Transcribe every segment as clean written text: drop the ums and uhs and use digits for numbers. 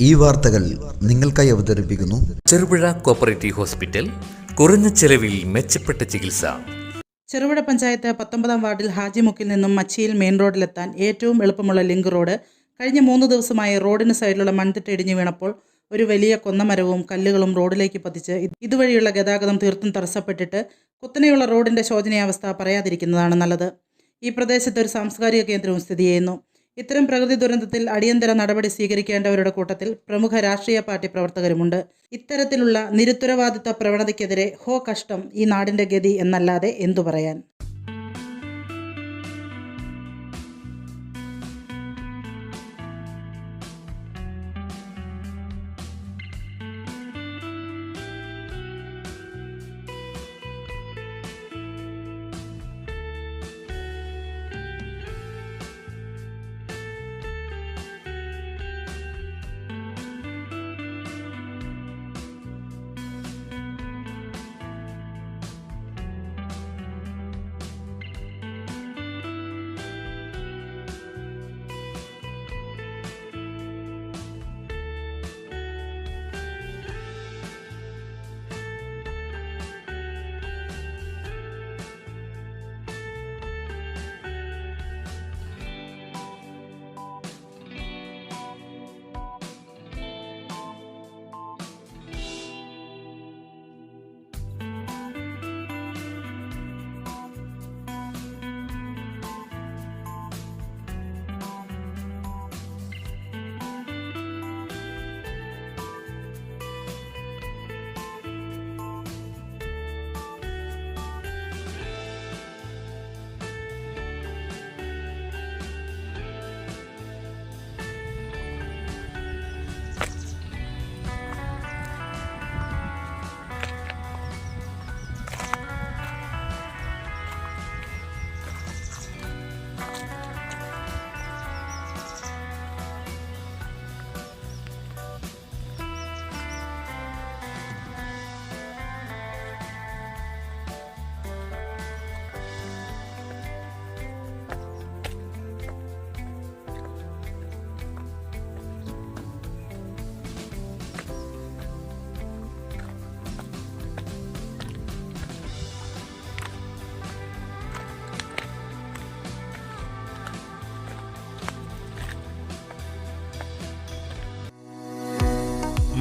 ഈ വാർത്തകൾ നിങ്ങൾക്കായി അവതരിപ്പിക്കുന്നു ചെറുപുഴ കോപ്പറേറ്റീവ് ഹോസ്പിറ്റൽ. കുറഞ്ഞ ചെലവിൽ മെച്ചപ്പെട്ട ചികിത്സ. ചെറുപുഴ പഞ്ചായത്ത് 19-ാം വാർഡിൽ ഹാജിമുക്കിൽ നിന്നും മച്ചിയിൽ മെയിൻ റോഡിലെത്താൻ ഏറ്റവും എളുപ്പമുള്ള ലിങ്ക് റോഡ് കഴിഞ്ഞ 3 ദിവസമായി റോഡിന് സൈഡിലുള്ള മൺതിട്ട ഇടിഞ്ഞു വീണപ്പോൾ ഒരു വലിയ കൊന്നമരവും കല്ലുകളും റോഡിലേക്ക് പതിച്ച് ഇതുവഴിയുള്ള ഗതാഗതം തീർത്തും തടസ്സപ്പെട്ടിട്ട് കുത്തനെയുള്ള റോഡിൻ്റെ ശോചനീയാവസ്ഥ പറയാതിരിക്കുന്നതാണ് നല്ലത്. ഈ പ്രദേശത്ത് ഒരു സാംസ്കാരിക കേന്ദ്രവും സ്ഥിതി ചെയ്യുന്നു. ഇത്തരം പ്രകൃതി ദുരന്തത്തിൽ അടിയന്തര നടപടി സ്വീകരിക്കേണ്ടവരുടെ കൂട്ടത്തിൽ പ്രമുഖ രാഷ്ട്രീയ പാർട്ടി പ്രവർത്തകരുമുണ്ട്. ഇത്തരത്തിലുള്ള നിരുത്തരവാദിത്വ പ്രവണതയ്ക്കെതിരെ ഹോ കഷ്ടം, ഈ നാടിൻ്റെ ഗതി എന്നല്ലാതെ എന്തു പറയാൻ.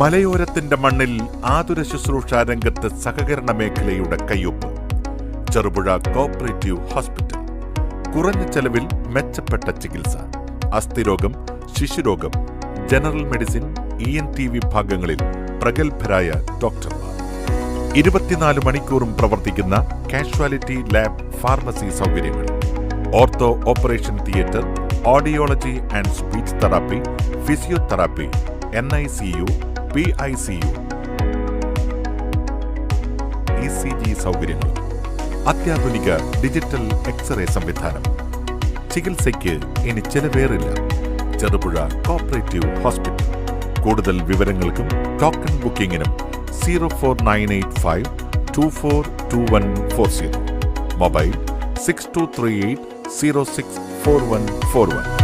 മലയോരത്തിന്റെ മണ്ണിൽ ആതുര ശുശ്രൂഷ രംഗത്ത് സഹകരണ മേഖലയുടെ കയ്യൊപ്പ്. Cherupuzha cooperative hospital. കുറഞ്ഞ ചെലവിൽ മെച്ചപ്പെട്ട ചികിത്സ. അസ്ഥിരോഗം, ശിശുരോഗം, ജനറൽ മെഡിസിൻ, ENT വിഭാഗങ്ങളിൽ പ്രഗത്ഭരായ ഡോക്ടർമാർ. 24 മണിക്കൂറും പ്രവർത്തിക്കുന്ന കാഷ്വാലിറ്റി ലാബ്, ഫാർമസി സൗകര്യങ്ങൾ. Ortho operation theatre, audiology and speech therapy, physiotherapy, NICU, PICU, ECG സൗകര്യങ്ങൾ. അത്യാധുനിക ഡിജിറ്റൽ എക്സ്റേ സംവിധാനം. ചികിത്സയ്ക്ക് ഇനി ചെലവേറില്ല. Cherupuzha cooperative hospital. കൂടുതൽ വിവരങ്ങൾക്കും ടോക്കൺ ബുക്കിംഗിനും 04985 242140. മൊബൈൽ 6238 064141.